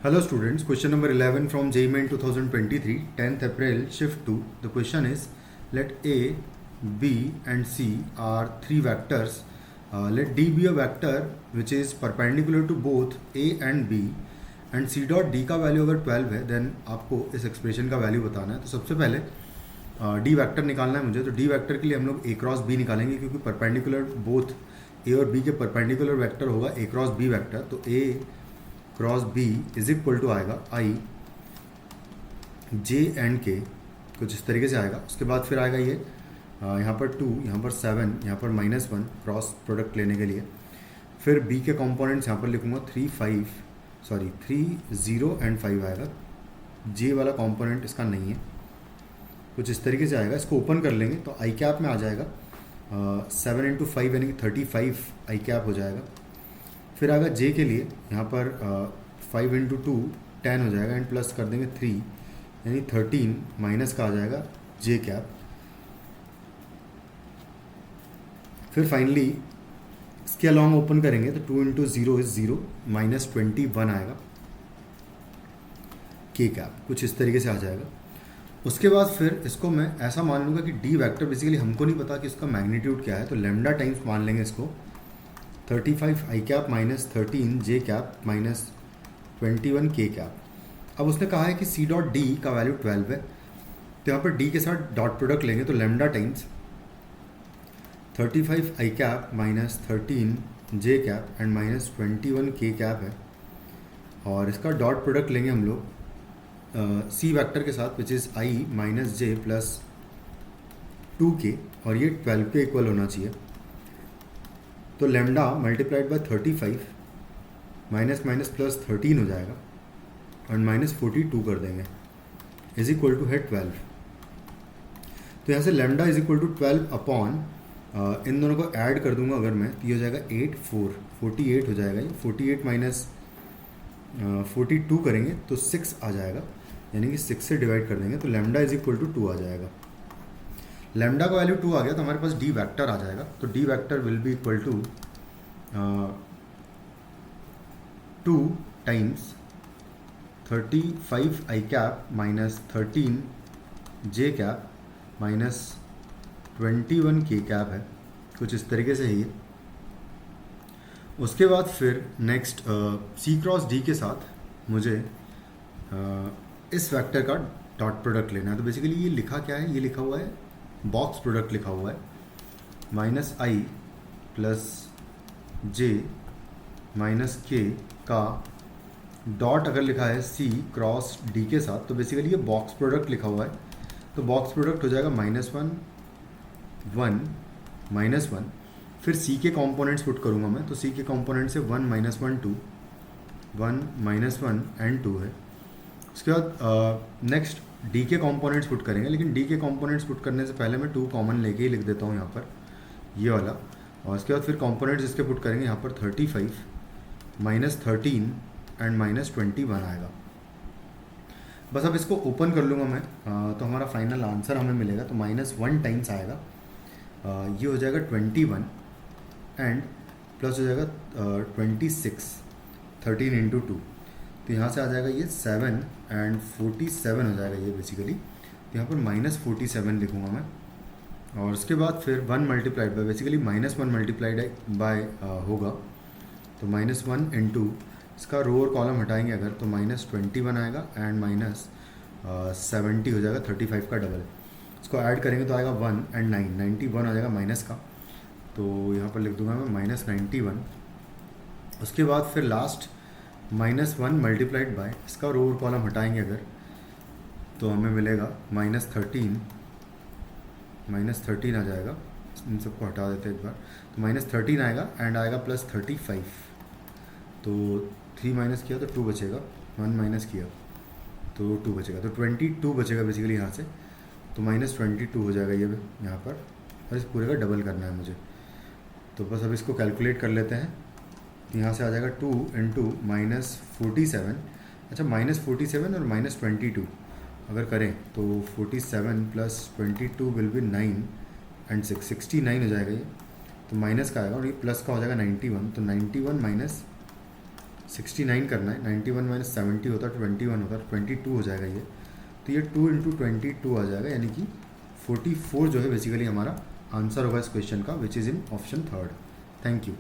Hello students, question number 11 from JEE Main 2023, 10th April, shift 2. The question is, let A, B and C are three vectors. Let D be a vector which is perpendicular to both A and B and C dot D का value अगर 12 है then आपको इस expression का value बताना है. तो सबसे पहले डी वैक्टर निकालना है मुझे. तो डी वैक्टर के लिए हम लोग ए क्रॉस बी निकालेंगे क्योंकि परपेंडिकुलर बोथ ए और बी के परपेंडिकुलर वेक्टर होगा ए क्रॉस बी वैक्टर. तो A cross B is equal to आएगा आई जे एंड के, कुछ इस तरीके से आएगा. उसके बाद फिर आएगा ये यहाँ पर 2, यहाँ पर 7, यहाँ पर -1 क्रॉस प्रोडक्ट लेने के लिए. फिर बी के कंपोनेंट्स यहाँ पर लिखूँगा 3, 0 एंड 5 आएगा. जे वाला कंपोनेंट इसका नहीं है, कुछ इस तरीके से आएगा. इसको ओपन कर लेंगे तो आई कैप में आ जाएगा 7 इंटू 5 यानी कि 35 आई कैप हो जाएगा. फिर आएगा जे के लिए यहाँ पर 5 इंटू 2 10 हो जाएगा एंड प्लस कर देंगे 3 यानी 13 माइनस का आ जाएगा जे कैप. फिर फाइनली इसके अलॉन्ग ओपन करेंगे तो 2 इंटू 0 इज 0 -21 आएगा के कैप, कुछ इस तरीके से आ जाएगा. उसके बाद फिर इसको मैं ऐसा मान लूँगा कि डी वेक्टर बेसिकली हमको नहीं पता कि इसका मैग्नीट्यूड क्या है, तो लेमडा टाइम्स मान लेंगे इसको 35 I cap -13 J cap -21 K cap. अब उसने कहा है कि सी डॉट डी का वैल्यू 12 है, तो यहाँ पर डी के साथ डॉट प्रोडक्ट लेंगे तो lambda times 35 I cap -13 J cap and -21 K cap है. और इसका डॉट प्रोडक्ट लेंगे हम लोग सी वेक्टर के साथ which is I -j plus 2k और ये 12 के इक्वल होना चाहिए. तो lambda multiplied by 35 minus minus plus 13 हो जाएगा और -42 कर देंगे इज इक्वल टू है 12. तो यहाँ से lambda is equal to 12 upon इन दोनों को ऐड कर दूंगा अगर मैं, तो ये हो जाएगा 48 हो जाएगा. ये 48 माइनस 42 करेंगे तो 6 आ जाएगा, यानी कि 6 से डिवाइड कर देंगे तो लेमडा इज इक्वल टू 2 आ जाएगा. लेमडा का वैल्यू 2 आ गया तो हमारे पास डी वेक्टर आ जाएगा. तो D vector will be equal to 2 times 35 I cap -13 J cap -21 K cap है, कुछ इस तरीके से ही है. उसके बाद फिर नेक्स्ट सी क्रॉस डी के साथ मुझे इस वेक्टर का डॉट प्रोडक्ट लेना है. तो बेसिकली ये लिखा क्या है, ये लिखा हुआ है बॉक्स प्रोडक्ट लिखा हुआ है -i प्लस जे -k का डॉट अगर लिखा है सी क्रॉस डी के साथ, तो बेसिकली ये बॉक्स प्रोडक्ट लिखा हुआ है. तो बॉक्स प्रोडक्ट हो जाएगा -1 1 -1. फिर सी के कंपोनेंट्स पुट करूँगा मैं, तो सी के कंपोनेंट से 1 -1 2 1 -1 एंड 2 है. उसके बाद नेक्स्ट डी के कंपोनेंट्स पुट करेंगे, लेकिन डी के कंपोनेंट्स पुट करने से पहले मैं 2 कॉमन लेके ही लिख देता हूँ यहाँ पर ये वाला. और उसके बाद फिर कंपोनेंट्स इसके पुट करेंगे यहाँ पर 35 -13 एंड -21 आएगा. बस अब इसको ओपन कर लूँगा मैं तो हमारा फाइनल आंसर हमें मिलेगा. तो -1 टाइम्स आएगा, ये हो जाएगा 21 एंड प्लस हो जाएगा 26 13 इंटू 2. तो यहाँ से आ जाएगा ये 7 एंड 47 हो जाएगा ये बेसिकली. तो यहाँ पर -47 लिखूँगा मैं. और उसके बाद फिर 1 multiplied by, basically -1 multiplied by होगा. तो -1 इंटू इसका रो और कॉलम हटाएंगे अगर तो -21 आएगा एंड -70 हो जाएगा 35 का डबल. इसको ऐड करेंगे तो आएगा 1 एंड 9 91 आ जाएगा माइनस का. तो यहाँ पर लिख दूंगा मैं -91. उसके बाद फिर लास्ट -1 मल्टीप्लाइड बाय, इसका रो और कॉलम हटाएंगे अगर तो हमें मिलेगा -13 आ जाएगा. इन सबको हटा देते हैं एक बार. तो -13 आएगा एंड आएगा +35. तो 3 माइनस किया तो 2 बचेगा, 1 माइनस किया तो 2 बचेगा, तो 22 बचेगा बेसिकली यहाँ से. तो -22 हो जाएगा ये यहाँ पर, और इस पूरे का डबल करना है मुझे. तो बस अब इसको कैलकुलेट कर लेते हैं. तो यहाँ से आ जाएगा 2 इंटू -47. अच्छा -47 और -22 अगर करें तो 47 प्लस 22 विल बी 9 एंड 6 69 हो जाएगा ये. तो माइनस का आएगा और ये प्लस का हो जाएगा 91. तो 91 माइनस 69 करना है, 91 माइनस 70 होता है 21 होता है, 22 हो जाएगा ये। तो ये 2 इंटू 22 आ जाएगा, यानी कि 44 जो है बेसिकली हमारा आंसर होगा इस क्वेश्चन का, which is in option third. Thank you.